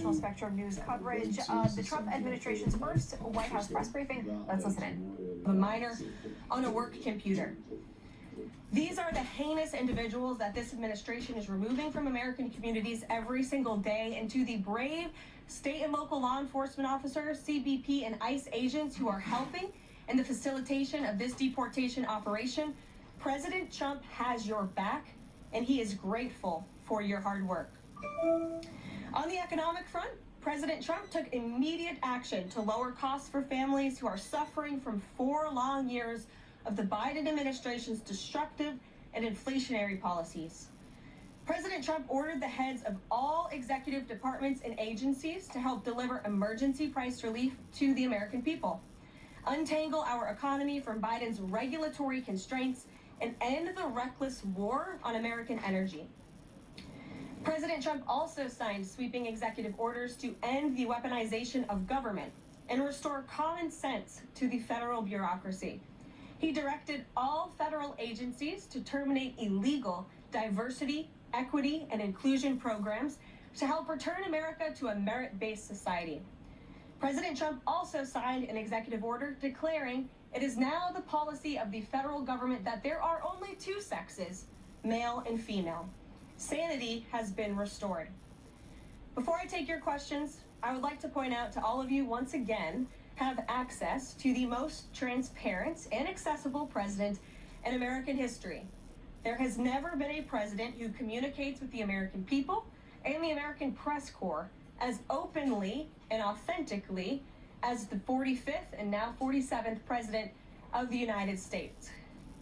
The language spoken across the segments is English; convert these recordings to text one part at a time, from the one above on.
national spectrum news coverage of the Trump administration's first White House press briefing. Let's listen in. A minor on a work computer. These are the heinous individuals that this administration is removing from American communities every single day, and to the brave state and local law enforcement officers, CBP, and ICE agents who are helping in the facilitation of this deportation operation, President Trump has your back, and he is grateful for your hard work. On the economic front, President Trump took immediate action to lower costs for families who are suffering from 4 long years of the Biden administration's destructive and inflationary policies. President Trump ordered the heads of all executive departments and agencies to help deliver emergency price relief to the American people, untangle our economy from Biden's regulatory constraints, and end the reckless war on American energy. President Trump also signed sweeping executive orders to end the weaponization of government and restore common sense to the federal bureaucracy. He directed all federal agencies to terminate illegal diversity, equity, and inclusion programs to help return America to a merit-based society. President Trump also signed an executive order declaring it is now the policy of the federal government that there are only 2 sexes, male and female. Sanity has been restored. Before I take your questions, I would like to point out to all of you once again have access to the most transparent and accessible president in American history. There has never been a president who communicates with the American people and the American press corps as openly and authentically as the 45th and now 47th president of the United States.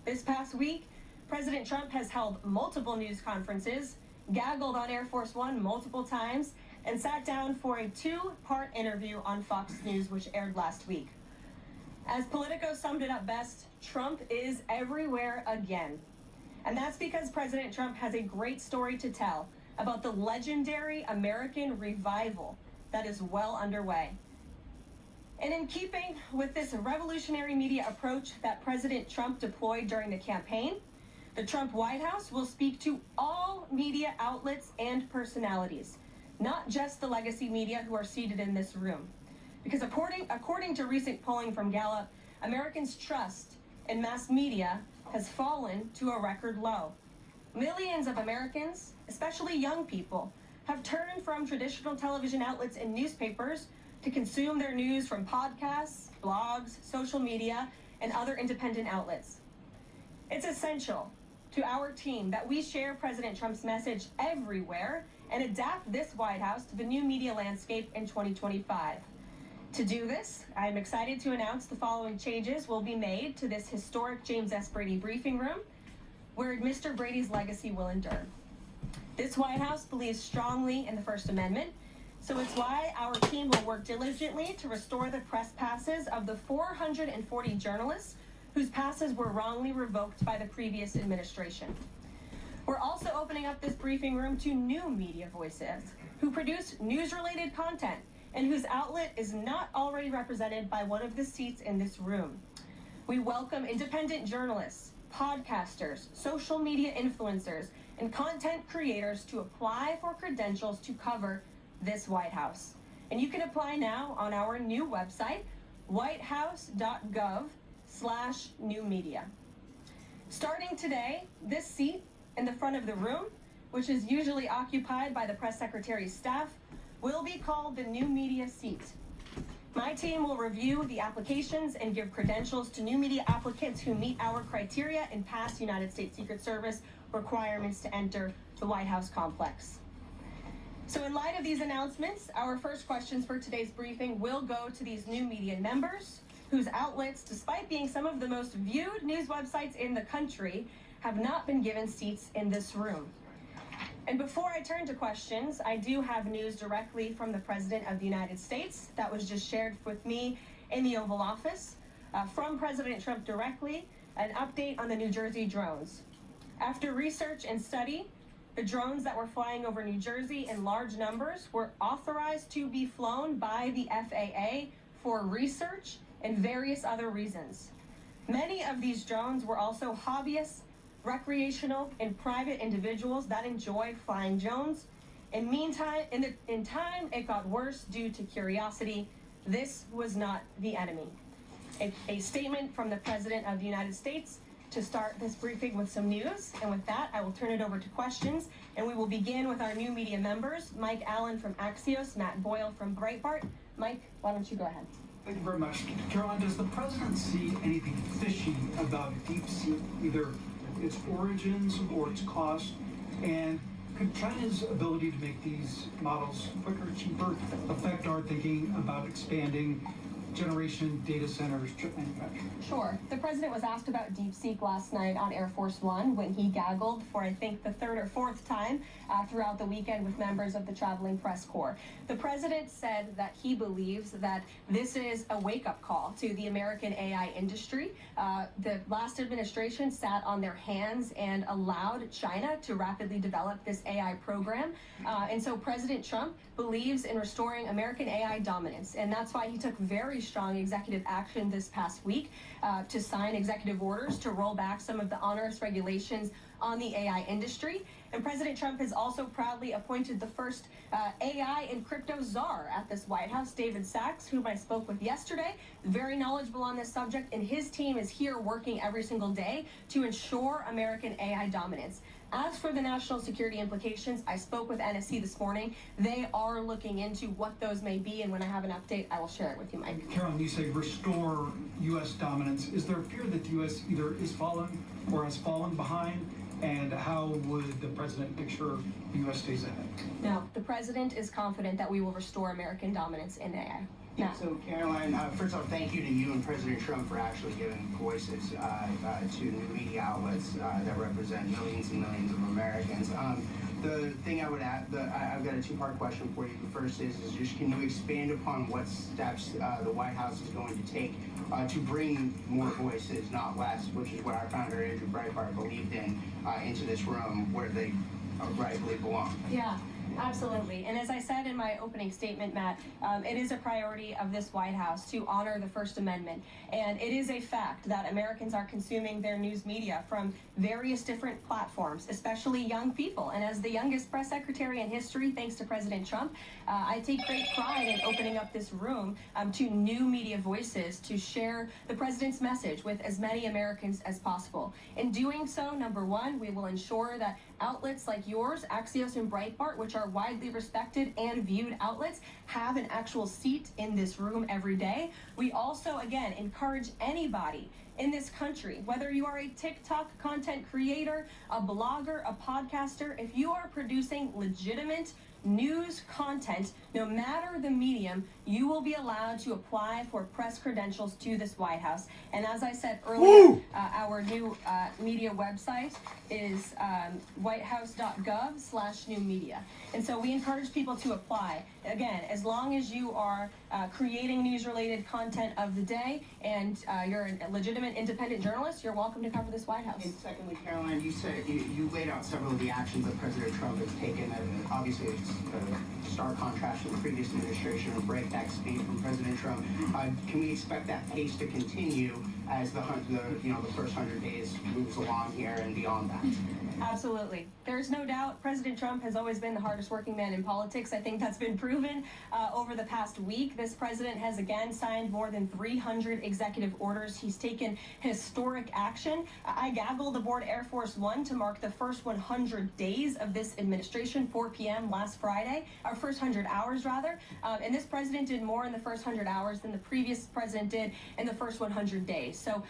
This past week, President Trump has held multiple news conferences, gaggled on Air Force One multiple times, and sat down for a 2-part interview on Fox News, which aired last week. As Politico summed it up best, Trump is everywhere again. And that's because President Trump has a great story to tell about the legendary American revival that is well underway. And in keeping with this revolutionary media approach that President Trump deployed during the campaign, the Trump White House will speak to all media outlets and personalities, not just the legacy media who are seated in this room. Because according to recent polling from Gallup, Americans' trust in mass media has fallen to a record low. Millions of Americans, especially young people, have turned from traditional television outlets and newspapers to consume their news from podcasts, blogs, social media, and other independent outlets. It's essential to our team that we share President Trump's message everywhere and adapt this White House to the new media landscape in 2025. To do this, I'm excited to announce the following changes will be made to this historic James S. Brady briefing room, where Mr. Brady's legacy will endure. This White House believes strongly in the First Amendment, so it's why our team will work diligently to restore the press passes of the 440 journalists whose passes were wrongly revoked by the previous administration. We're also opening up this briefing room to new media voices who produce news-related content and whose outlet is not already represented by one of the seats in this room. We welcome independent journalists, podcasters, social media influencers, and content creators to apply for credentials to cover this White House. And you can apply now on our new website, whitehouse.gov/new media. Starting today, this seat in the front of the room, which is usually occupied by the press secretary's staff, will be called the new media seat. My team will review the applications and give credentials to new media applicants who meet our criteria and pass United States Secret Service requirements to enter the White House complex. So in light of these announcements, our first questions for today's briefing will go to these new media members whose outlets, despite being some of the most viewed news websites in the country, have not been given seats in this room. And before I turn to questions, I do have news directly from the President of the United States that was just shared with me in the Oval Office from President Trump directly, an update on the New Jersey drones. After research and study, the drones that were flying over New Jersey in large numbers were authorized to be flown by the FAA for research and various other reasons. Many of these drones were also hobbyists, recreational, and private individuals that enjoy flying drones, In time, it got worse due to curiosity. This was not the enemy. A statement from the President of the United States to start this briefing with some news. And with that, I will turn it over to questions. And we will begin with our new media members, Mike Allen from Axios, Matt Boyle from Breitbart. Mike, why don't you go ahead? Thank you very much. Caroline, does the president see anything fishy about DeepSeek, either its origins or its cost? And could China's ability to make these models quicker, cheaper, affect our thinking about expanding generation data centers, chip manufacturing? Sure. The president was asked about DeepSeek last night on Air Force One when he gaggled for, I think, the third or fourth time throughout the weekend with members of the traveling press corps. The president said that he believes that this is a wake-up call to the American AI industry. The last administration sat on their hands and allowed China to rapidly develop this AI program. And so President Trump believes in restoring American AI dominance. And that's why he took very strong executive action this past week to sign executive orders to roll back some of the onerous regulations on the AI industry. And President Trump has also proudly appointed the first AI and crypto czar at this White House, David Sachs, whom I spoke with yesterday, very knowledgeable on this subject, and his team is here working every single day to ensure American AI dominance. As for the national security implications, I spoke with NSC this morning. They are looking into what those may be, and when I have an update, I will share it with you, Mike. Caroline, you say restore U.S. dominance. Is there a fear that the U.S. either is fallen or has fallen behind? And how would the president make sure the U.S. stays ahead? No, the president is confident that we will restore American dominance in AI. Yeah, so Caroline, first off, thank you to you and President Trump for actually giving voices to new media outlets that represent millions and millions of Americans. The thing I would add, I've got a two-part question for you. The first is just can you expand upon what steps the White House is going to take to bring more voices, not less, which is what our founder, Andrew Breitbart, believed in, into this room where they rightfully belong? Yeah. Absolutely. And as I said in my opening statement, Matt, it is a priority of this White House to honor the First Amendment. And it is a fact that Americans are consuming their news media from various different platforms, especially young people. And as the youngest press secretary in history, thanks to President Trump, I take great pride in opening up this room to new media voices to share the president's message with as many Americans as possible. In doing so, number one, we will ensure that outlets like yours, Axios and Breitbart, which are widely respected and viewed outlets, have an actual seat in this room every day. We also, again, encourage anybody in this country, whether you are a TikTok content creator, a blogger, a podcaster, if you are producing legitimate news content, no matter the medium, you will be allowed to apply for press credentials to this White House. And as I said earlier, our new media website is whitehouse.gov/new media. And so we encourage people to apply. Again, as long as you are creating news-related content of the day and you're a legitimate independent journalist, you're welcome to cover this White House. And secondly, Caroline, you said you laid out several of the actions that President Trump has taken. Obviously, it's a stark contrast to the previous administration of breakneck speed from President Trump. Can we expect that pace to continue as the first 100 days moves along here and beyond that? Absolutely. There's no doubt President Trump has always been the hardest working man in politics. I think that's been proven over the past week. This president has again signed more than 300 executive orders. He's taken historic action. I gaggled aboard Air Force One to mark the first 100 days of this administration, 4 p.m. last Friday, our first 100 hours rather. And this president did more in the first 100 hours than the previous president did in the first 100 days. So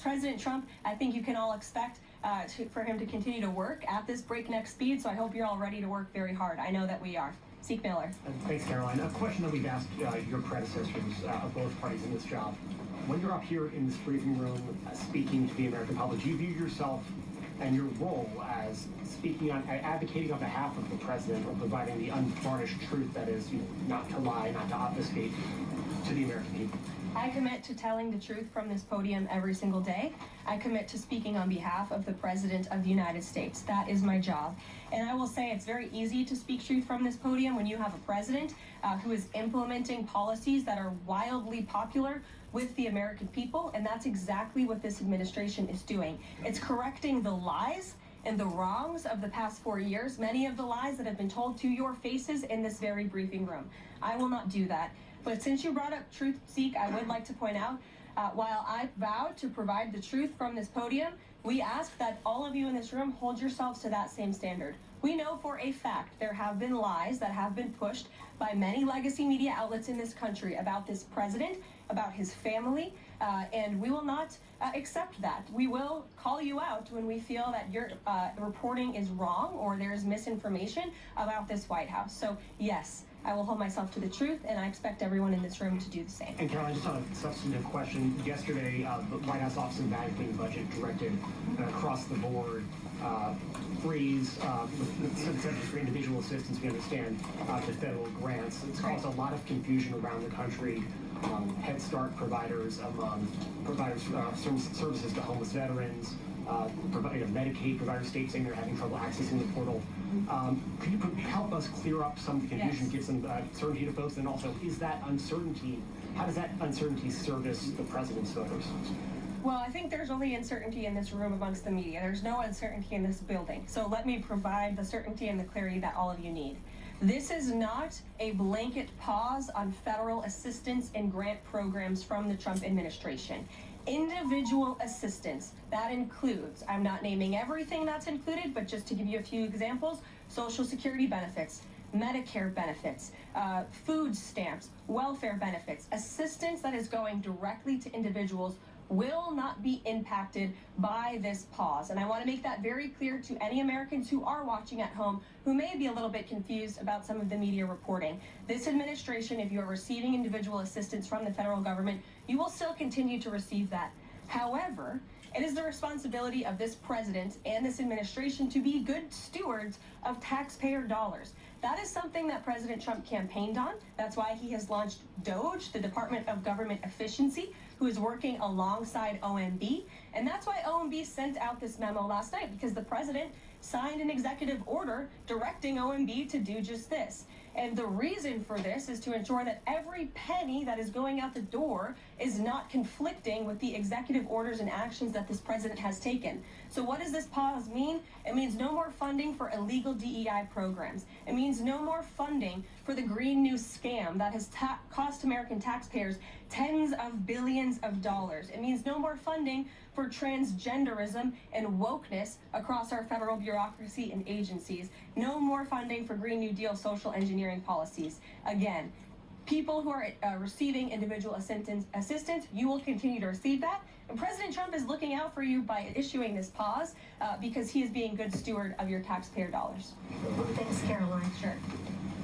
President Trump, I think you can all expect for him to continue to work at this breakneck speed. So I hope you're all ready to work very hard. I know that we are. Seek Miller. Thanks, Caroline. A question that we've asked your predecessors of both parties in this job. When you're up here in this briefing room speaking to the American public, do you view yourself and your role as speaking on, advocating on behalf of the president or providing the unvarnished truth that is, not to lie, not to obfuscate to the American people? I commit to telling the truth from this podium every single day. I commit to speaking on behalf of the President of the United States. That is my job. And I will say it's very easy to speak truth from this podium when you have a president who is implementing policies that are wildly popular with the American people. And that's exactly what this administration is doing. It's correcting the lies and the wrongs of the past 4 years, many of the lies that have been told to your faces in this very briefing room. I will not do that. But since you brought up Truth Seek, I would like to point out, while I vowed to provide the truth from this podium, we ask that all of you in this room hold yourselves to that same standard. We know for a fact there have been lies that have been pushed by many legacy media outlets in this country about this president, about his family, and we will not accept that. We will call you out when we feel that your reporting is wrong or there is misinformation about this White House. So yes, I will hold myself to the truth, and I expect everyone in this room to do the same. And Caroline, just on a substantive question, yesterday the White House Office of Management and Budget directed an across-the-board freeze with incentives for individual assistance, we understand, to federal grants. It's caused a lot of confusion around the country. Head Start providers, providers services to homeless veterans, Medicaid providers, states saying they're having trouble accessing the portal. Could you help us clear up some of the confusion, Yes. give some certainty to folks, and also, is that uncertainty, how does that uncertainty service the president's voters? Well, I think there's only uncertainty in this room amongst the media. There's no uncertainty in this building. So let me provide the certainty and the clarity that all of you need. This is not a blanket pause on federal assistance and grant programs from the Trump administration. Individual assistance, that includes, I'm not naming everything that's included, but just to give you a few examples, Social Security benefits, Medicare benefits, food stamps, welfare benefits, assistance that is going directly to individuals will not be impacted by this pause. And I want to make that very clear to any Americans who are watching at home who may be a little bit confused about some of the media reporting. This administration, if you are receiving individual assistance from the federal government, you will still continue to receive that. However, it is the responsibility of this president and this administration to be good stewards of taxpayer dollars. That is something that President Trump campaigned on. That's why he has launched DOGE, the Department of Government Efficiency, who is working alongside OMB. And that's why OMB sent out this memo last night, because the president signed an executive order directing OMB to do just this. And the reason for this is to ensure that every penny that is going out the door is not conflicting with the executive orders and actions that this president has taken. So what does this pause mean? It means no more funding for illegal DEI programs. It means no more funding for the Green New scam that has cost American taxpayers tens of billions of dollars. It means no more funding for transgenderism and wokeness across our federal bureaucracy and agencies. No more funding for Green New Deal social engineering policies. Again, people who are receiving individual assistance, you will continue to receive that. And President Trump is looking out for you by issuing this pause because he is being good steward of your taxpayer dollars. Thanks, Caroline. Sure.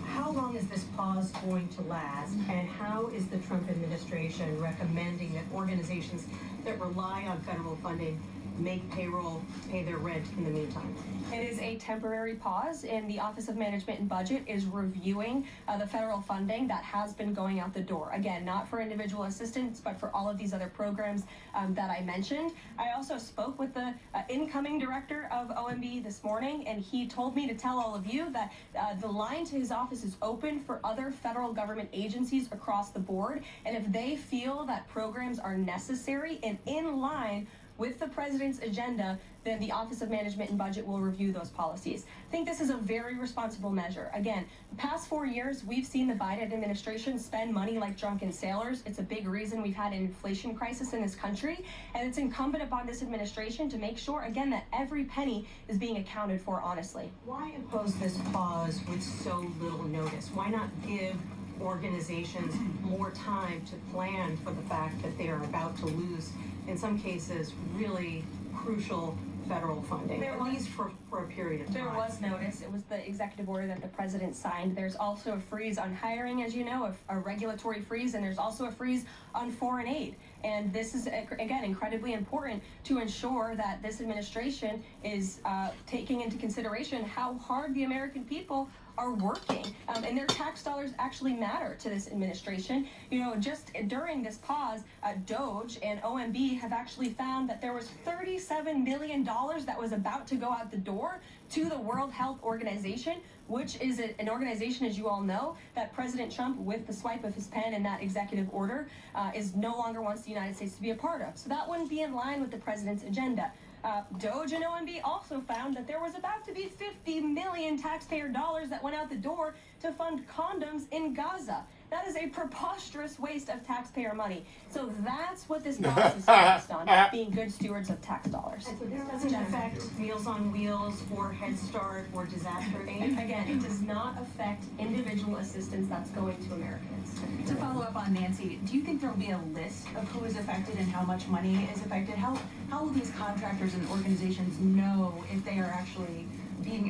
How long is this pause going to last, and how is the Trump administration recommending that organizations that rely on federal funding make payroll, pay their rent in the meantime? It is a temporary pause, and the Office of Management and Budget is reviewing the federal funding that has been going out the door. Again, not for individual assistance, but for all of these other programs that I mentioned. I also spoke with the incoming director of OMB this morning, and he told me to tell all of you that the line to his office is open for other federal government agencies across the board, and if they feel that programs are necessary and in line with the president's agenda, then the Office of Management and Budget will review those policies. I think this is a very responsible measure. Again, the past 4 years, we've seen the Biden administration spend money like drunken sailors. It's a big reason we've had an inflation crisis in this country, and it's incumbent upon this administration to make sure, again, that every penny is being accounted for honestly. Why impose this pause with so little notice? Why not give organizations more time to plan for the fact that they are about to lose, in some cases, really crucial federal funding, at least for a period of time? There was notice. It was the executive order that the president signed. There's also a freeze on hiring, as you know, a regulatory freeze, and there's also a freeze on foreign aid. And this is, again, incredibly important to ensure that this administration is taking into consideration how hard the American people are working, and their tax dollars actually matter to this administration. You know, just during this pause, DOGE and OMB have actually found that there was $37 million that was about to go out the door to the World Health Organization, which is an organization, as you all know, that President Trump, with the swipe of his pen and that executive order, is no longer wants the United States to be a part of. So that wouldn't be in line with the president's agenda. DOJ and OMB also found that there was about to be 50 million taxpayer dollars that went out the door to fund condoms in Gaza. That is a preposterous waste of taxpayer money. So that's what this policy is focused on, being good stewards of tax dollars. And so this doesn't affect Meals on Wheels or Head Start or disaster aid? Again, it does not affect individual assistance that's going to Americans. To follow up on Nancy, do you think there will be a list of who is affected and how much money is affected? How will these contractors and organizations know if they are actually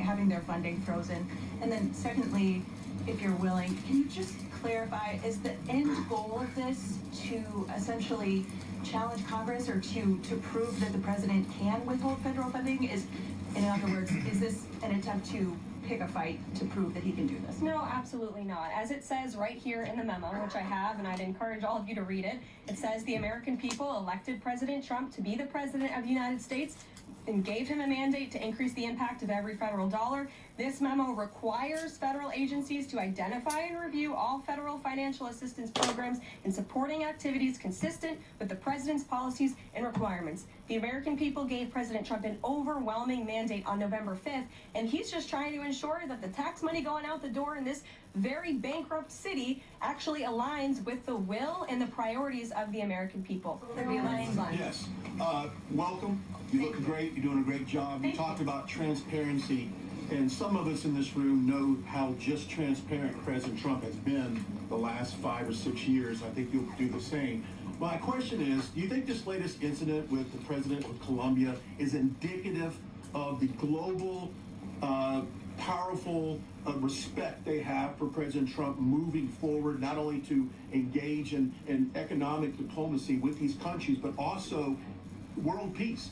having their funding frozen? And then secondly, if you're willing, can you just clarify, is the end goal of this to essentially challenge Congress or to prove that the president can withhold federal funding? In other words, is this an attempt to pick a fight to prove that he can do this? No, absolutely not. As it says right here in the memo, which I have, and I'd encourage all of you to read it, it says the American people elected President Trump to be the president of the United States and gave him a mandate to increase the impact of every federal dollar. This memo requires federal agencies to identify and review all federal financial assistance programs and supporting activities consistent with the president's policies and requirements. The American people gave President Trump an overwhelming mandate on November 5th, and he's just trying to ensure that the tax money going out the door in this very bankrupt city actually aligns with the will and the priorities of the American people. Yes. Welcome. You look great. You're doing a great job. You talked about transparency, and some of us in this room know how just transparent President Trump has been the last 5 or 6 years. I think you'll do the same. My question is, do you think this latest incident with the president of Colombia is indicative of the global, powerful respect they have for President Trump moving forward, not only to engage in economic diplomacy with these countries, but also world peace?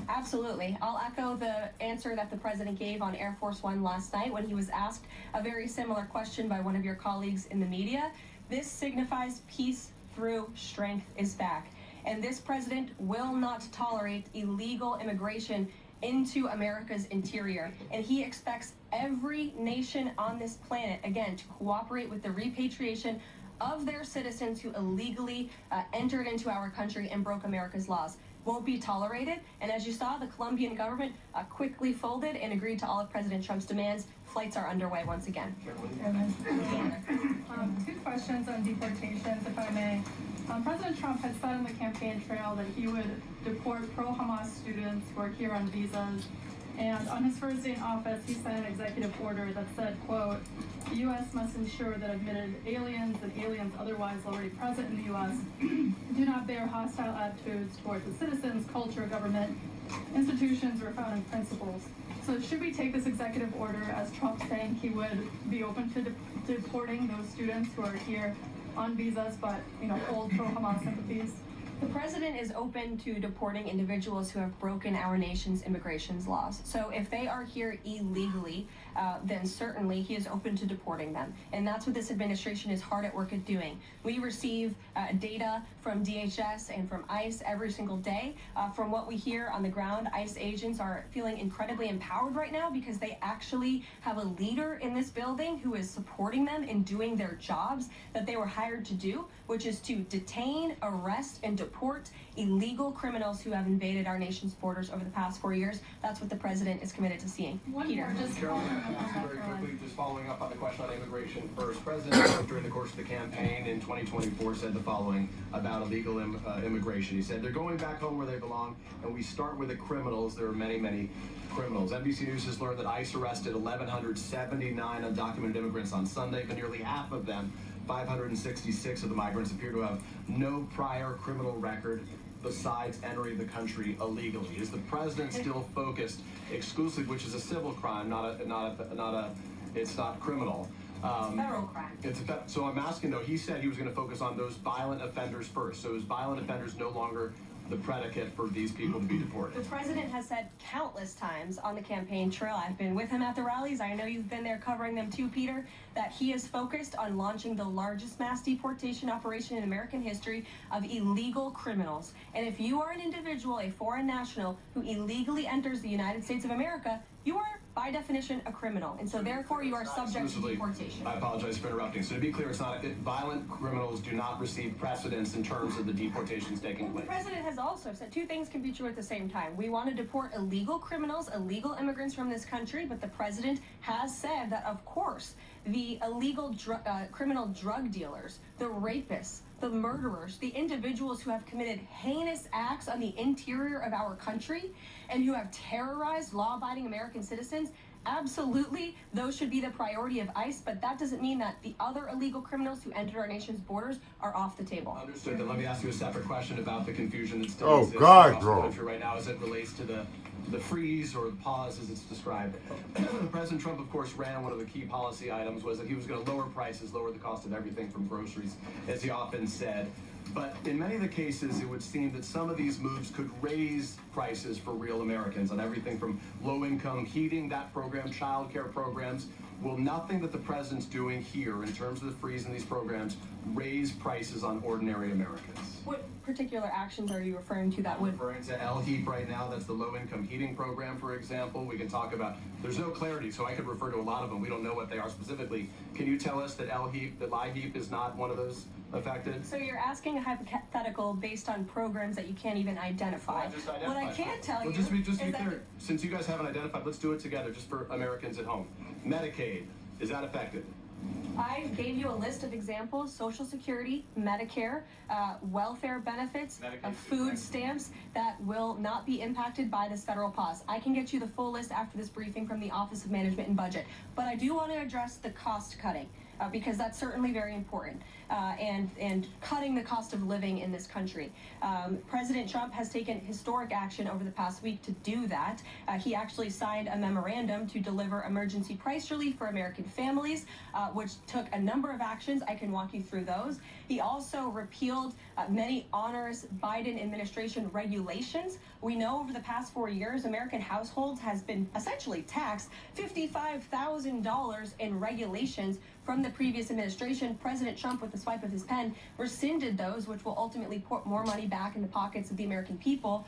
Absolutely. I'll echo the answer that the president gave on Air Force One last night when he was asked a very similar question by one of your colleagues in the media. This signifies peace through strength is back. And this president will not tolerate illegal immigration into America's interior. And he expects every nation on this planet, again, to cooperate with the repatriation of their citizens who illegally entered into our country and broke America's laws. Won't be tolerated. And as you saw, the Colombian government quickly folded and agreed to all of President Trump's demands. Flights are underway once again. Two questions on deportations, if I may. President Trump had said on the campaign trail that he would deport pro-Hamas students who are here on visas. And on his first day in office, he signed an executive order that said, quote, the U.S. must ensure that admitted aliens and aliens otherwise already present in the U.S. do not bear hostile attitudes towards the citizens, culture, government, institutions, or founding principles. So should we take this executive order as Trump saying he would be open to deporting those students who are here on visas but, hold pro-Hamas sympathies? The president is open to deporting individuals who have broken our nation's immigration laws. So if they are here illegally, then certainly he is open to deporting them. And that's what this administration is hard at work at doing. We receive data from DHS and from ICE every single day. From what we hear on the ground, ICE agents are feeling incredibly empowered right now because they actually have a leader in this building who is supporting them in doing their jobs that they were hired to do, which is to detain, arrest, and deport illegal criminals who have invaded our nation's borders over the past 4 years. That's what the president is committed to seeing. Peter. Very quickly, just following up on the question on immigration first. President Trump, during the course of the campaign in 2024, said the following about illegal immigration. He said, they're going back home where they belong, and we start with the criminals. There are many, many criminals. NBC News has learned that ICE arrested 1,179 undocumented immigrants on Sunday, but nearly half of them, 566 of the migrants, appear to have no prior criminal record besides entering the country illegally. Is the president still focused exclusively, which is a civil crime, it's not criminal? Federal crime. So I'm asking though, he said he was going to focus on those violent offenders first. So is violent offenders no longer the predicate for these people to be deported? The president has said countless times on the campaign trail, I've been with him at the rallies, I know you've been there covering them too, Peter, that he is focused on launching the largest mass deportation operation in American history of illegal criminals. And if you are an individual, a foreign national, who illegally enters the United States of America, you are by definition, a criminal. And so therefore you are subject to deportation. I apologize for interrupting. So to be clear, violent criminals do not receive precedence in terms of the deportations taking place. The president has also said two things can be true at the same time. We want to deport illegal criminals, illegal immigrants from this country, but the president has said that, of course, the illegal criminal drug dealers, the rapists, the murderers, the individuals who have committed heinous acts on the interior of our country and who have terrorized law-abiding American citizens, absolutely, those should be the priority of ICE, but that doesn't mean that the other illegal criminals who entered our nation's borders are off the table. Understood. Then let me ask you a separate question about the confusion that still exists across the country right now as it relates to the freeze or the pause as it's described. President Trump, of course, ran one of the key policy items was that he was going to lower prices, lower the cost of everything from groceries, as he often said. But in many of the cases, it would seem that some of these moves could raise prices for real Americans on everything from low-income heating, that program, child care programs. Will nothing that the president's doing here in terms of the freeze in these programs raise prices on ordinary Americans? What particular actions are you referring to that would? Referring to LHEAP right now, that's the low-income heating program, for example. We can talk about, there's no clarity, so I could refer to a lot of them. We don't know what they are specifically. Can you tell us that LHEAP is not one of those affected? So you're asking a hypothetical based on programs that you can't even identify. Well, what I can tell you just to be is clear, since you guys haven't identified, let's do it together just for Americans at home. Medicaid, is that affected? I gave you a list of examples: Social Security, Medicare, welfare benefits, food stamps that will not be impacted by this federal pause. I can get you the full list after this briefing from the Office of Management and Budget. But I do want to address the cost cutting. Because that's certainly very important, and cutting the cost of living in this country. President Trump has taken historic action over the past week to do that. He actually signed a memorandum to deliver emergency price relief for American families, which took a number of actions. I can walk you through those. He also repealed many onerous Biden administration regulations. We know over the past 4 years, American households has been essentially taxed $55,000 in regulations from the previous administration. President Trump, with the swipe of his pen, rescinded those, which will ultimately put more money back in the pockets of the American people.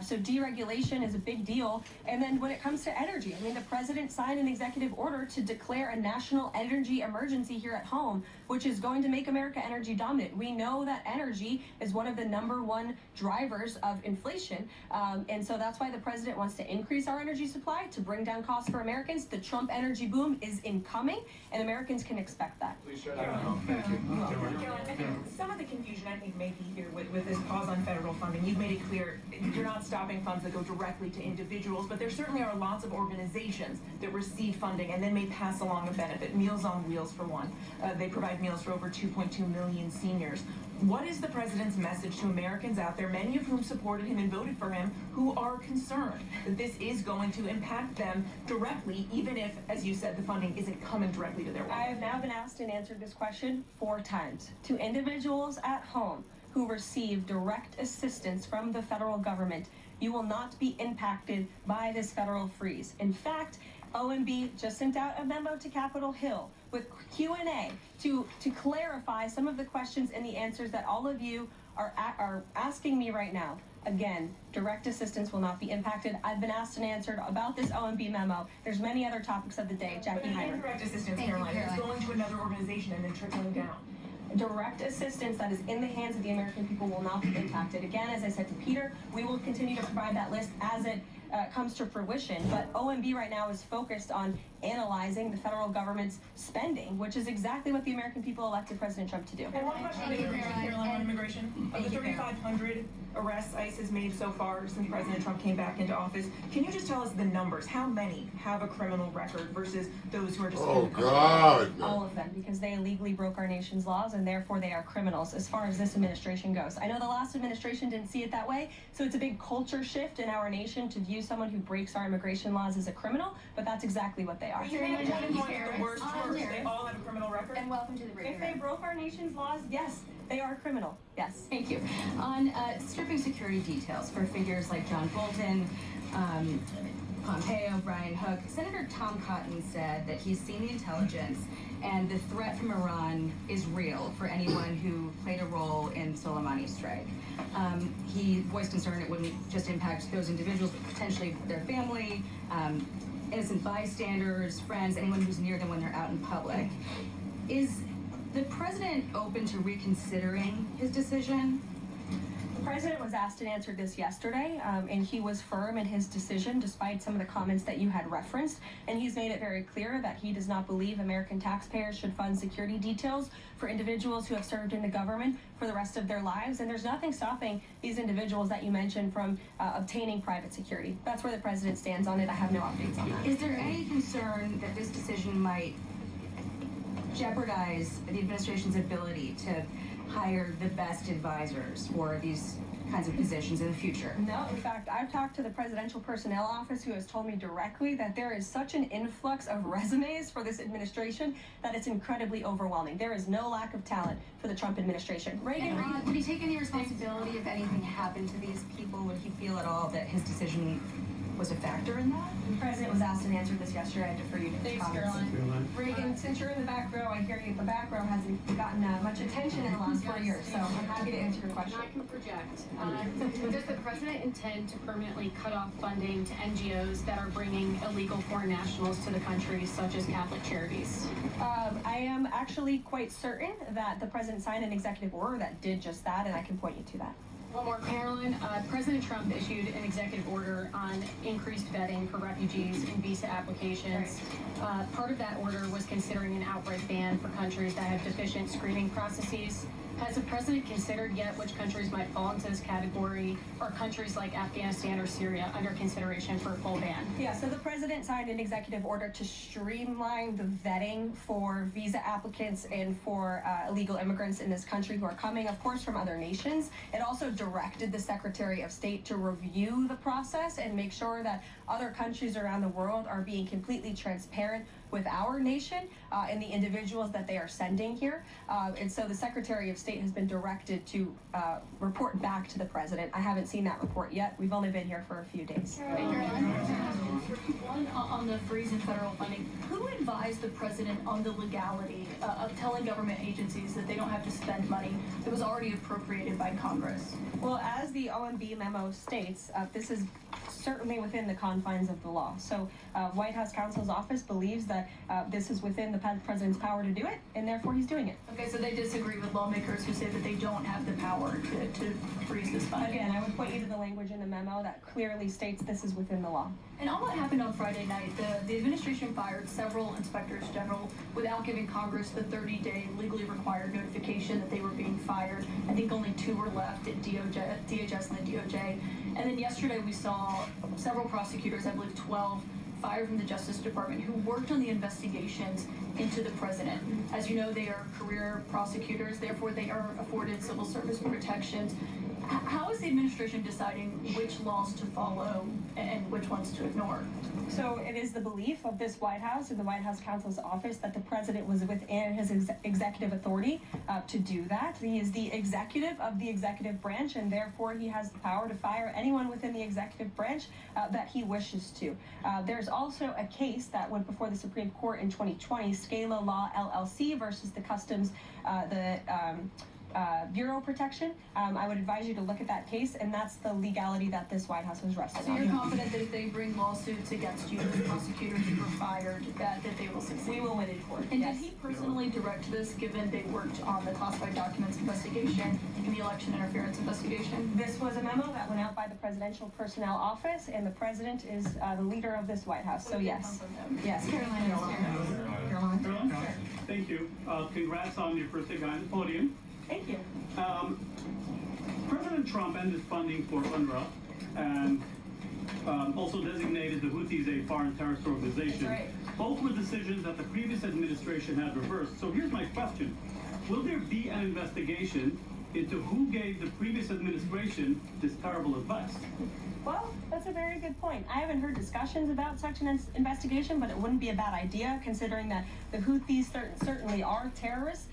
So deregulation is a big deal. And then when it comes to energy, I mean, the president signed an executive order to declare a national energy emergency here at home, which is going to make America energy dominant. We know that energy is one of the #1 drivers of inflation. And so that's why the president wants to increase our energy supply to bring down costs for Americans. The Trump energy boom is incoming, and Americans can expect that. Please shut down. Thank you. Caroline, I think some of the confusion may be here with this pause on federal funding. You've made it clear you're not stopping funds that go directly to individuals, but there certainly are lots of organizations that receive funding and then may pass along a benefit. Meals on Wheels, for one. They provide meals for over 2.2 million seniors. What is the president's message to Americans out there, many of whom supported him and voted for him, who are concerned that this is going to impact them directly, even if, as you said, the funding isn't coming directly to their wallet? I have now been asked and answered this question 4 times. To individuals at home who receive direct assistance from the federal government, you will not be impacted by this federal freeze. In fact, OMB just sent out a memo to Capitol Hill with Q&A to clarify some of the questions and the answers that all of you are asking me right now. Again, direct assistance will not be impacted. I've been asked and answered about this OMB memo. There's many other topics of the day. Jackie Heimer. Indirect assistance, Caroline, is going to another organization and then trickling down. Direct assistance that is in the hands of the American people will not be impacted. Again, as I said to Peter, we will continue to provide that list as it comes to fruition. But OMB right now is focused on analyzing the federal government's spending, which is exactly what the American people elected President Trump to do. And one question, Caroline, on immigration. Of the 3,500 arrests ICE has made so far since President Trump came back into office, can you just tell us the numbers? How many have a criminal record versus those who are just Oh, God. All of them, because they illegally broke our nation's laws, and therefore they are criminals as far as this administration goes. I know the last administration didn't see it that way, so it's a big culture shift in our nation to view someone who breaks our immigration laws as a criminal, but that's exactly what they are. You may have one point the worst worst. They all have a criminal record. And welcome to the briefing. If they broke our nation's laws, yes, they are criminal. Yes. Thank you. On stripping security details for figures like John Bolton, Pompeo, Brian Hook, Senator Tom Cotton said that he's seen the intelligence and the threat from Iran is real for anyone who played a role in Soleimani's strike. He voiced concern it wouldn't just impact those individuals, but potentially their family. innocent bystanders, friends, anyone who's near them when they're out in public. Is the president open to reconsidering his decision? The president was asked and answered this yesterday, and he was firm in his decision despite some of the comments that you had referenced. And he's made it very clear that he does not believe American taxpayers should fund security details for individuals who have served in the government for the rest of their lives. And there's nothing stopping these individuals that you mentioned from obtaining private security. That's where the president stands on it. I have no updates on that. Is there any concern that this decision might jeopardize the administration's ability to hire the best advisors for these kinds of positions in the future? No, in fact, I've talked to the Presidential Personnel Office, who has told me directly that there is such an influx of resumes for this administration that it's incredibly overwhelming. There is no lack of talent for the Trump administration. Reagan, Would he take any responsibility if anything happened to these people? Would he feel at all that his decision was a factor in that? the president was asked and answered this yesterday. I defer you to his Thanks, comments. Caroline. Reagan, since you're in the back row, I hear you. The back row hasn't gotten much attention in the last 4 years, so I'm happy to answer your question. I can project. Does the president intend to permanently cut off funding to NGOs that are bringing illegal foreign nationals to the country, such as Catholic Charities? I am actually quite certain that the president signed an executive order that did just that, and I can point you to that. One more, Caroline. President Trump issued an executive order on increased vetting for refugees in visa applications. Part of that order was considering an outright ban for countries that have deficient screening processes. Has the president considered yet which countries might fall into this category, or countries like Afghanistan or Syria under consideration for a full ban? Yeah, so the president signed an executive order to streamline the vetting for visa applicants and for illegal immigrants in this country who are coming, of course, from other nations. It also directed the Secretary of State to review the process and make sure that other countries around the world are being completely transparent with our nation and the individuals that they are sending here. And so the Secretary of State has been directed to report back to the president. I haven't seen that report yet. We've only been here for a few days. One on the freeze in federal funding. Who advised the president on the legality of telling government agencies that they don't have to spend money that was already appropriated by Congress? Well, as the OMB memo states, this is certainly within the confines of the law. So White House counsel's office believes that this is within the president's power to do it, and therefore he's doing it. Okay, so they disagree with lawmakers who say that they don't have the power to freeze this funding. Again, I would point you to the language in the memo that clearly states this is within the law. And all that happened on Friday night. The administration fired several inspectors general without giving Congress the 30-day legally required notification that they were being fired. I think only 2 were left at DHS and the DOJ. And then yesterday we saw several prosecutors, I believe 12, fired from the Justice Department who worked on the investigations into the president. As you know, they are career prosecutors, therefore they are afforded civil service protections. How is the administration deciding which laws to follow and which ones to ignore? So it is the belief of this White House and the White House counsel's office that the president was within his executive authority to do that. He is the executive of the executive branch, and therefore he has the power to fire anyone within the executive branch that he wishes to. There's also a case that went before the Supreme Court in 2020, Scala Law LLC versus the Customs, Bureau Protection. I would advise you to look at that case, and that's the legality that this White House was resting So on. you're confident that if they bring lawsuits against you, the prosecutors who were fired, that they will succeed? We will win in court. And Yes. did he personally direct this, given they worked on the classified documents investigation and the election interference investigation? This was a memo that went out by the Presidential Personnel Office, and the president is the leader of this White House. So yes. Yes. Caroline. Thank you. Congrats on your first day behind the podium. Thank you. President Trump ended funding for UNRWA and also designated the Houthis a foreign terrorist organization. That's right. Both were decisions that the previous administration had reversed. So here's my question. Will there be an investigation into who gave the previous administration this terrible advice? Well, that's a very good point. I haven't heard discussions about such an investigation, but it wouldn't be a bad idea considering that the Houthis certainly are terrorists.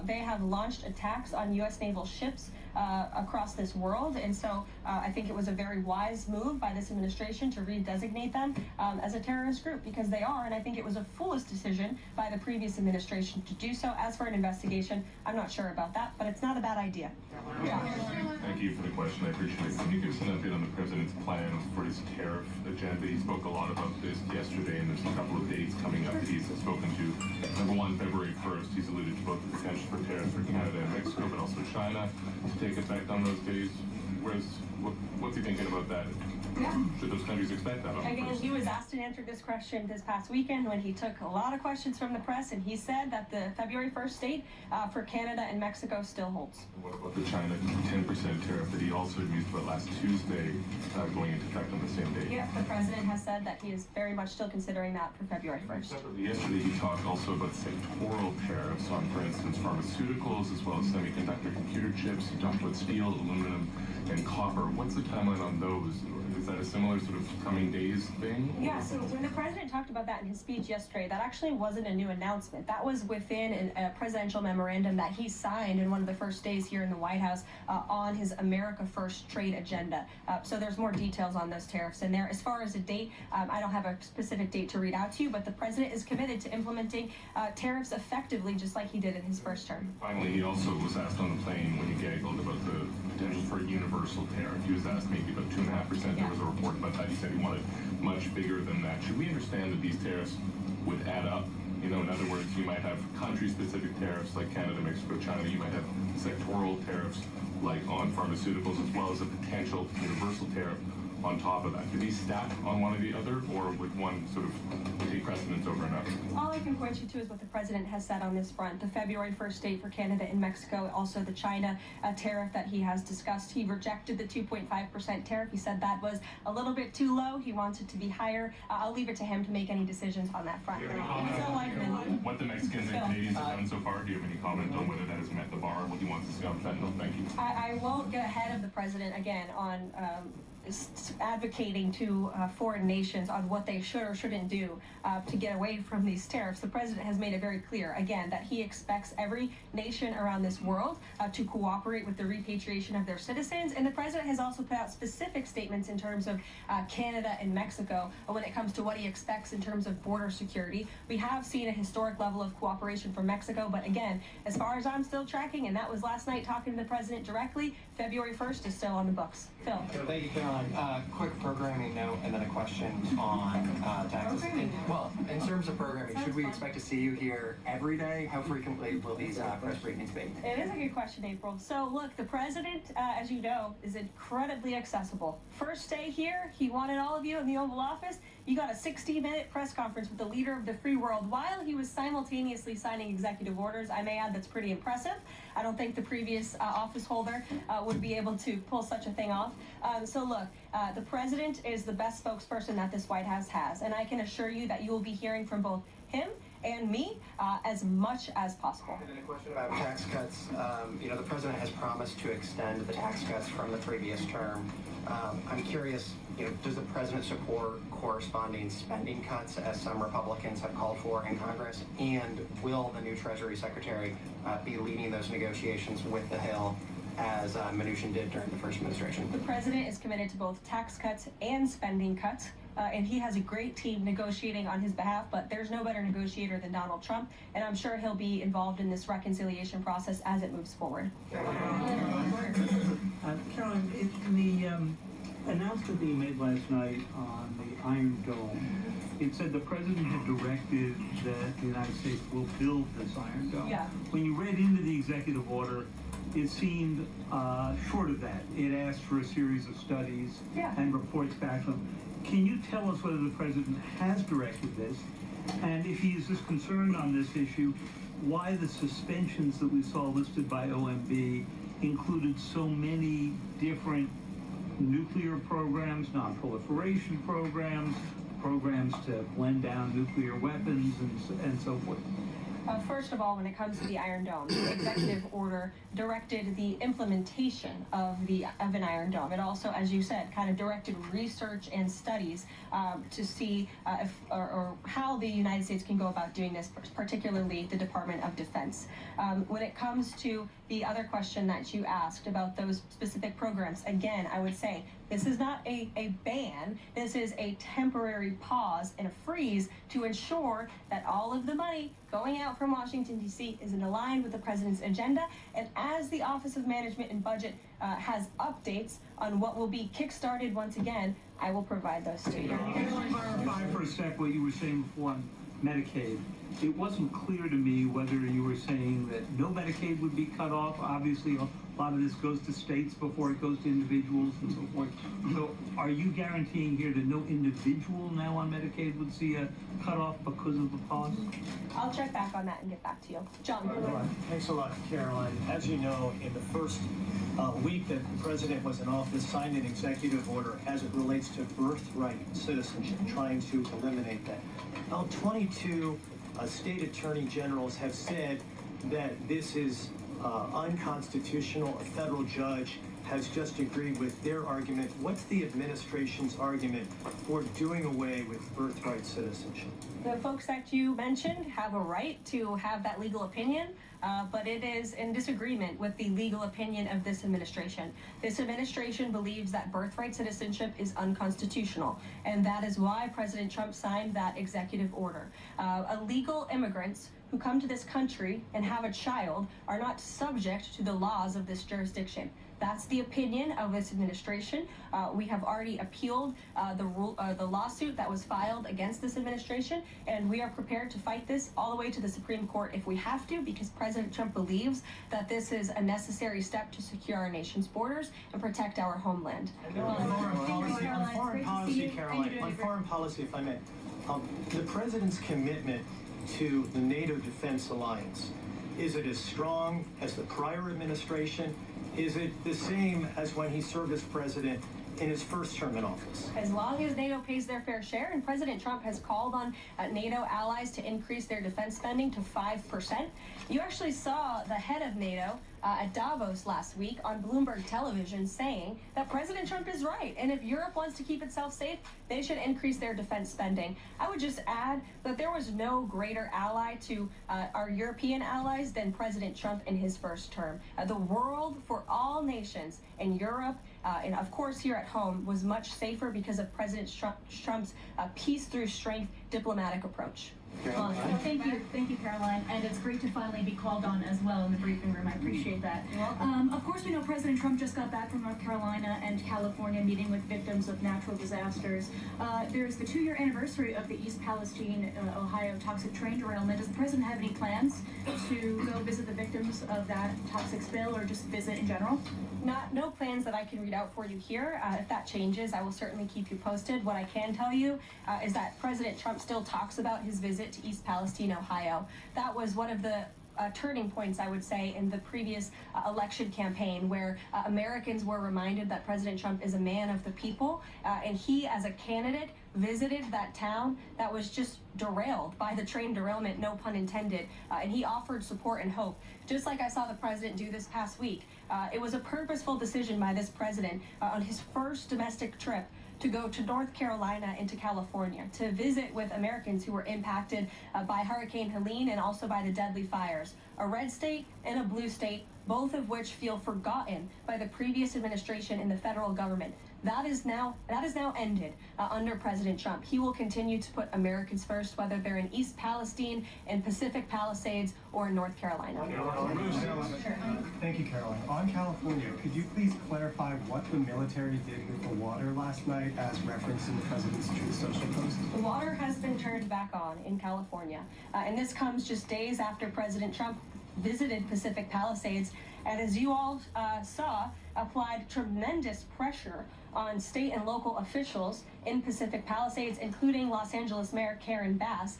they have launched attacks on U.S. naval ships across this world. And so I think it was a very wise move by this administration to redesignate them as a terrorist group, because they are. And I think it was a foolish decision by the previous administration to do so. As for an investigation, I'm not sure about that, but it's not a bad idea. Thank you for the question. I appreciate it. Can you give us an update on the president's plans for his tariff agenda? He spoke a lot about this yesterday, and there's a couple of dates coming up that he's spoken to. Number one, February 1st, he's alluded to both the potential for tariffs for Canada and Mexico, but also China to take effect on those days. What's he thinking about that? Should those countries expect that? Again, he was asked and answered this question this past weekend when he took a lot of questions from the press, and he said that the February 1st date for Canada and Mexico still holds. What about the China 10% tariff that he also mused about last Tuesday going into effect on the same day? Yeah, the president has said that he is very much still considering that for February 1st. Separately, yesterday he talked also about sectoral tariffs on, for instance, pharmaceuticals as well as semiconductor computer chips. He talked about steel, aluminum, and copper. What's the timeline on those? Is that a similar sort of coming days thing? Yeah, so when the president talked about that in his speech yesterday, that actually wasn't a new announcement. That was within a presidential memorandum that he signed in one of the first days here in the White House on his America First trade agenda. So there's more details on those tariffs in there. As far as a date, I don't have a specific date to read out to you, but the president is committed to implementing tariffs effectively, just like he did in his first term. Finally, he also was asked on the plane when he gaggled about the potential for a universal tariff. He was asked maybe about 2.5%. There was a report about that. He said he wanted much bigger than that. Should we understand that these tariffs would add up? You know, in other words, you might have country-specific tariffs like Canada, Mexico, China. You might have sectoral tariffs like on pharmaceuticals, as well as a potential universal tariff on top of that. Do these stack on one or the other, or would one sort of take precedence over another? All I can point you to is what the president has said on this front. The February 1st date for Canada and Mexico, also the China tariff that he has discussed. He rejected the 2.5% tariff. He said that was a little bit too low. He wants it to be higher. I'll leave it to him to make any decisions on that front. What the Mexicans and Canadians have done so far, do you have any comment on whether that has met the bar and what he wants to see on fentanyl? Thank you. I won't get ahead of the president again on advocating to foreign nations on what they should or shouldn't do to get away from these tariffs. The president has made it very clear, again, that he expects every nation around this world to cooperate with the repatriation of their citizens. And the president has also put out specific statements in terms of Canada and Mexico when it comes to what he expects in terms of border security. We have seen a historic level of cooperation from Mexico, but again, as far as I'm still tracking, and that was last night talking to the president directly, February 1st is still on the books. Phil. Thank you, Caroline. Quick programming note and then a question on taxes. In terms of programming, should we expect to see you here every day? How frequently will these press briefings be? It is a good question, April. So look, the president, as you know, is incredibly accessible. First day here, he wanted all of you in the Oval Office. You got a 60-minute press conference with the leader of the free world while he was simultaneously signing executive orders. I may add that's pretty impressive. I don't think the previous office holder would be able to pull such a thing off. So look, the president is the best spokesperson that this White House has, and I can assure you that you will be hearing from both him and me as much as possible. And then a question about tax cuts. The president has promised to extend the tax cuts from the previous term. I'm curious, does the president support corresponding spending cuts as some Republicans have called for in Congress? And will the new Treasury Secretary be leading those negotiations with the Hill as Mnuchin did during the first administration? The president is committed to both tax cuts and spending cuts. And he has a great team negotiating on his behalf, but there's no better negotiator than Donald Trump, and I'm sure he'll be involved in this reconciliation process as it moves forward. Caroline, in the announcement being made last night on the Iron Dome, it said the president had directed that the United States will build this Iron Dome. Yeah. When you read into the executive order, it seemed short of that. It asked for a series of studies and reports back from them. Can you tell us whether the president has directed this? And if he is this concerned on this issue, why the suspensions that we saw listed by OMB included so many different nuclear programs, non-proliferation programs, programs to blend down nuclear weapons, and so forth? First of all, when it comes to the Iron Dome, the executive order directed the implementation of an Iron Dome. It also, as you said, kind of directed research and studies to see if or how the United States can go about doing this, particularly the Department of Defense. When it comes to the other question that you asked about those specific programs, again, I would say this is not a ban. This is a temporary pause and a freeze to ensure that all of the money going out from Washington, D.C. is aligned with the president's agenda. And as the Office of Management and Budget has updates on what will be kickstarted once again, I will provide those to you. Can I clarify for a sec what you were saying before on Medicaid? It wasn't clear to me whether you were saying that no Medicaid would be cut off. Obviously, a lot of this goes to states before it goes to individuals and so forth. So are you guaranteeing here that no individual now on Medicaid would see a cutoff because of the pause? I'll check back on that and get back to you. John. Thanks a lot, Caroline. As you know, in the first week that the president was in office, signed an executive order as it relates to birthright citizenship, trying to eliminate that. Now, 22 state attorney generals have said that this is unconstitutional. A federal judge has just agreed with their argument. What's the administration's argument for doing away with birthright citizenship? The folks that you mentioned have a right to have that legal opinion, but it is in disagreement with the legal opinion of this administration. This administration believes that birthright citizenship is unconstitutional, and that is why President Trump signed that executive order. Illegal immigrants who come to this country and have a child are not subject to the laws of this jurisdiction. That's the opinion of this administration. We have already appealed the lawsuit that was filed against this administration, and we are prepared to fight this all the way to the Supreme Court if we have to, because President Trump believes that this is a necessary step to secure our nation's borders and protect our homeland. On foreign policy, Caroline, on foreign policy, if I may, the president's commitment to the NATO Defense Alliance, is it as strong as the prior administration? Is it the same as when he served as president in his first term in office? As long as NATO pays their fair share, and President Trump has called on NATO allies to increase their defense spending to 5%. You actually saw the head of NATO at Davos last week on Bloomberg television saying that President Trump is right, and if Europe wants to keep itself safe, they should increase their defense spending. I would just add that there was no greater ally to our European allies than President Trump in his first term. The world for all nations in Europe and of course here at home was much safer because of President Trump's peace through strength diplomatic approach. Well, thank you, Caroline, and it's great to finally be called on as well in the briefing room. I appreciate that. Of course, we know President Trump just got back from North Carolina and California meeting with victims of natural disasters. There's the 2-year anniversary of the East Palestine, Ohio toxic train derailment. Does the president have any plans to go visit the victims of that toxic spill, or just visit in general? No plans that I can read out for you here. If that changes, I will certainly keep you posted. What I can tell you is that President Trump still talks about his visit to East Palestine, Ohio. That was one of the turning points, I would say, in the previous election campaign, where Americans were reminded that President Trump is a man of the people, and he, as a candidate, visited that town that was just derailed by the train derailment, no pun intended, and he offered support and hope, just like I saw the president do this past week. It was a purposeful decision by this president on his first domestic trip to go to North Carolina and to California to visit with Americans who were impacted by Hurricane Helene and also by the deadly fires. A red state and a blue state, both of which feel forgotten by the previous administration in the federal government. That is now ended under President Trump. He will continue to put Americans first, whether they're in East Palestine, in Pacific Palisades, or in North Carolina. Thank you, Caroline. On California, could you please clarify what the military did with the water last night as referenced in the president's Truth Social post? The water has been turned back on in California, and this comes just days after President Trump visited Pacific Palisades, and as you all saw, applied tremendous pressure on state and local officials in Pacific Palisades, including Los Angeles Mayor Karen Bass,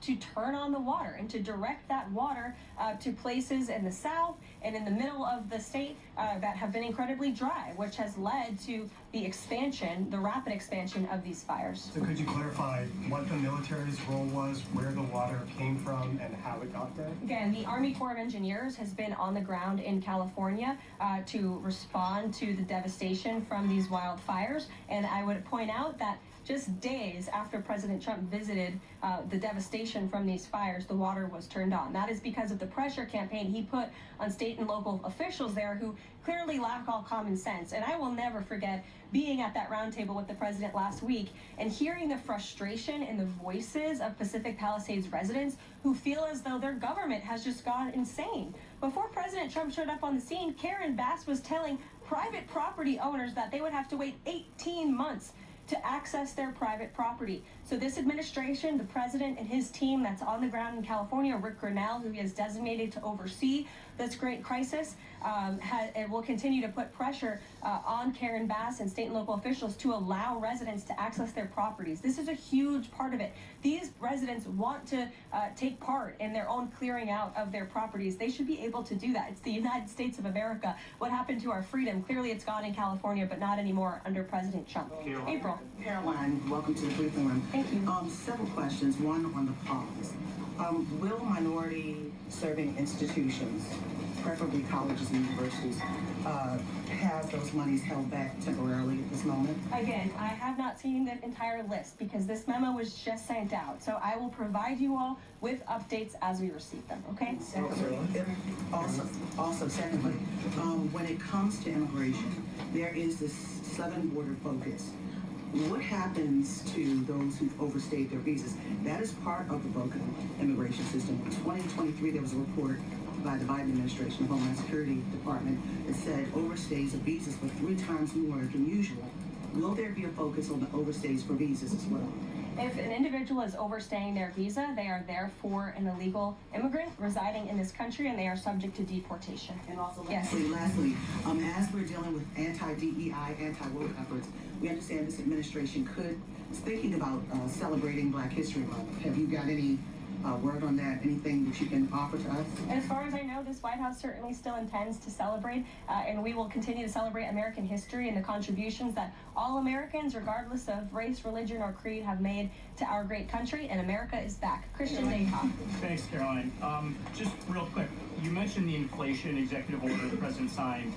to turn on the water and to direct that water to places in the south and in the middle of the state that have been incredibly dry, which has led to the expansion, the rapid expansion of these fires. So could you clarify what the military's role was, where the water came from, and how it got there? Again, the Army Corps of Engineers has been on the ground in California to respond to the devastation from these wildfires. And I would point out that just days after President Trump visited the devastation from these fires, the water was turned on. That is because of the pressure campaign he put on state and local officials there who clearly lack all common sense. And I will never forget being at that roundtable with the president last week and hearing the frustration in the voices of Pacific Palisades residents who feel as though their government has just gone insane. Before President Trump showed up on the scene, Karen Bass was telling private property owners that they would have to wait 18 months to access their private property. So this administration, the president and his team that's on the ground in California, Rick Grinnell, who he has designated to oversee this great crisis, and will continue to put pressure on Karen Bass and state and local officials to allow residents to access their properties. This is a huge part of it. These residents want to take part in their own clearing out of their properties. They should be able to do that. It's the United States of America. What happened to our freedom? Clearly it's gone in California, but not anymore under President Trump. April. Caroline, welcome to the briefing room. Thank you. Several questions, one on the pause. Will minority serving institutions, preferably colleges and universities, have those monies held back temporarily at this moment? Again, I have not seen the entire list because this memo was just sent out. So I will provide you all with updates as we receive them, okay? Also, secondly, when it comes to immigration, there is this southern border focus. What happens to those who've overstayed their visas? That is part of the broken immigration system. In 2023, there was a report by the Biden administration, the Homeland Security Department, that said overstays of visas were 3 times more than usual. Will there be a focus on the overstays for visas as well? If an individual is overstaying their visa, they are therefore an illegal immigrant residing in this country and they are subject to deportation. And also, lastly, as we're dealing with anti-DEI, anti-woke efforts, we understand this administration is thinking about celebrating Black History Month. Have you got any word on that? Anything that you can offer to us? As far as I know, this White House certainly still intends to celebrate, and we will continue to celebrate American history and the contributions that all Americans, regardless of race, religion, or creed, have made to our great country, and America is back. Christian Dayton. Thanks, Caroline. Just real quick, you mentioned the inflation executive order the president signed,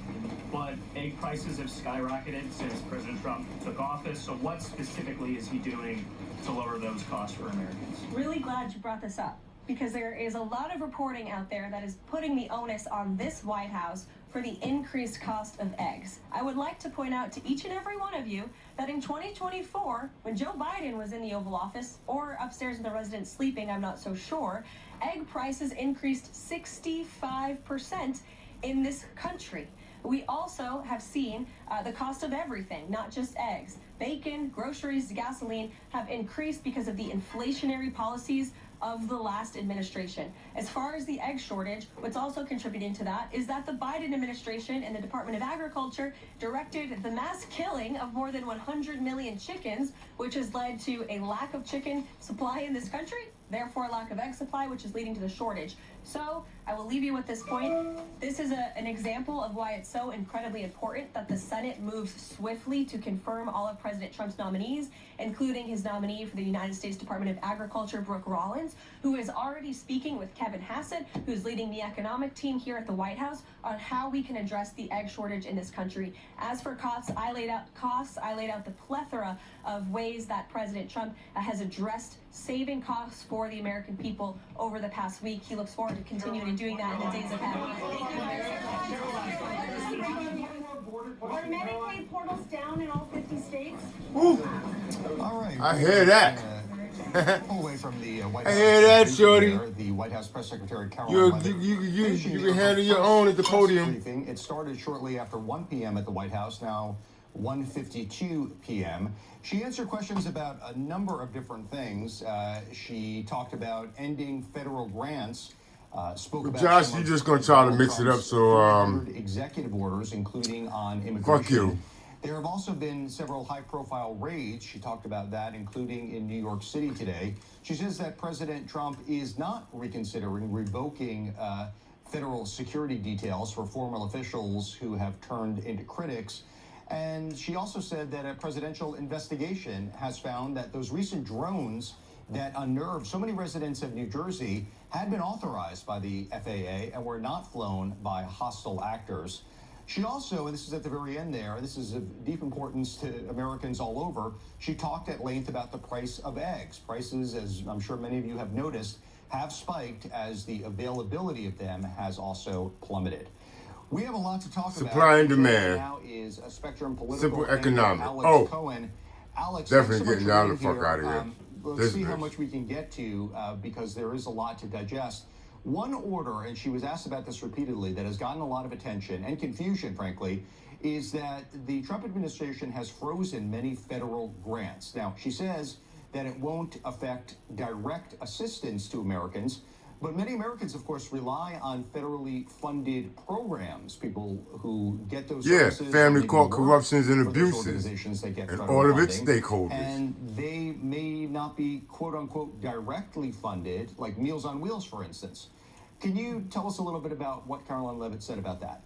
but egg prices have skyrocketed since President Trump took office. So what specifically is he doing to lower those costs for Americans? Really glad you brought this up, because there is a lot of reporting out there that is putting the onus on this White House for the increased cost of eggs. I would like to point out to each and every one of you that in 2024, when Joe Biden was in the Oval Office, or upstairs in the residence sleeping, I'm not so sure, egg prices increased 65% in this country. We also have seen the cost of everything, not just eggs. Bacon, groceries, gasoline have increased because of the inflationary policies of the last administration. As far as the egg shortage, what's also contributing to that is that the Biden administration and the Department of Agriculture directed the mass killing of more than 100 million chickens, which has led to a lack of chicken supply in this country, therefore a lack of egg supply, which is leading to the shortage. So I will leave you with this point. This is an example of why it's so incredibly important that the Senate moves swiftly to confirm all of President Trump's nominees, including his nominee for the United States Department of Agriculture, Brooke Rollins, who is already speaking with Kevin Hassett, who's leading the economic team here at the White House, on how we can address the egg shortage in this country. As for costs, I laid out the plethora of ways that President Trump has addressed saving costs for the American people over the past week. He looks forward to continuing and doing that in the days ahead. Are Medicaid portals down in all 50 states? All right. I hear that. Pull away from the White I House. hear that, shorty. The White House Press Secretary Caroline Leavitt You can handle your own at the podium. Briefing. It started shortly after 1 p.m. at the White House. Now 1:52 p.m. She answered questions about a number of different things. She talked about ending federal grants. Spoke about Josh, you just gonna try to mix it up, so executive orders, including on immigration. Fuck you. There have also been several high-profile raids. She talked about that, including in New York City today. She says that President Trump is not reconsidering revoking federal security details for former officials who have turned into critics. And she also said that a presidential investigation has found that those recent drones that unnerved so many residents of New Jersey had been authorized by the FAA and were not flown by hostile actors. She also, and this is at the very end there, this is of deep importance to Americans all over, she talked at length about the price of eggs. Prices, as I'm sure many of you have noticed, have spiked as the availability of them has also plummeted. We have a lot to talk about. Supply and demand. Now is a Spectrum political Simple economics. Alex Cohen. Alex, definitely thanks so getting much down for the fuck being out of here. Let's This see how bitch. much we can get to because there is a lot to digest. One order, and she was asked about this repeatedly, that has gotten a lot of attention and confusion, frankly, is that the Trump administration has frozen many federal grants. Now, she says that it won't affect direct assistance to Americans, but many Americans, of course, rely on federally funded programs, people who get those services. Family and court maybe work corruptions and for those abuses, organizations that get and federal all of its funding. stakeholders. And they may not be, quote unquote, directly funded, like Meals on Wheels, for instance. Can you tell us a little bit about what Caroline Levitt said about that?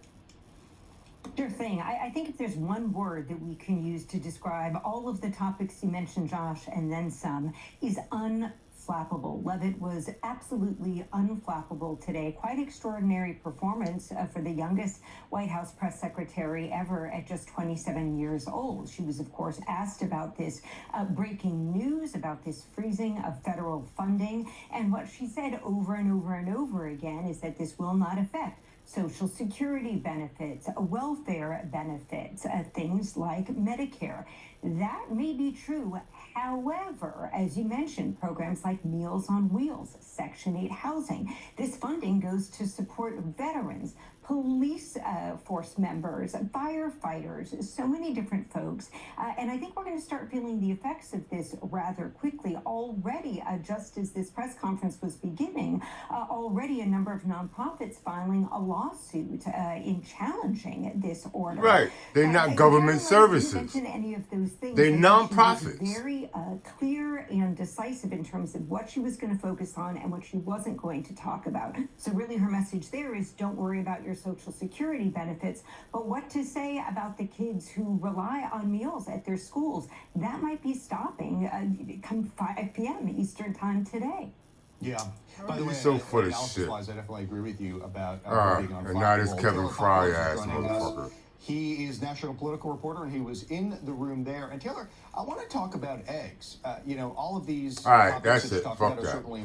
Sure thing. I think if there's one word that we can use to describe all of the topics you mentioned, Josh, and then some, is unflappable. Levitt was absolutely unflappable today. Quite extraordinary performance for the youngest White House press secretary ever at just 27 years old. She was, of course, asked about this breaking news, about this freezing of federal funding. And what she said over and over and over again is that this will not affect Social Security benefits, welfare benefits, things like Medicare. That may be true. However, as you mentioned, programs like Meals on Wheels, Section 8 housing, this funding goes to support veterans, police force members, firefighters, so many different folks. And I think we're going to start feeling the effects of this rather quickly already, just as this press conference was beginning, already a number of nonprofits filing a lawsuit in challenging this order. Right. They're not government services. Mention any of those things. They're She nonprofits. was very clear and decisive in terms of what she was going to focus on and what she wasn't going to talk about. So really her message there is don't worry about your Social Security benefits, but what to say about the kids who rely on meals at their schools. That might be stopping come 5 p.m. Eastern time today. Yeah. By the way, so full of analysis shit. wise, I definitely agree with you about being And now this unflappable. Kevin Taylor Fry Fowler is ass joining us. motherfucker. He is national political reporter, and he was in the room there. And Taylor, I want to talk about eggs. You know, all of these All right, topics that's that you it. talked Fuck about are that. certainly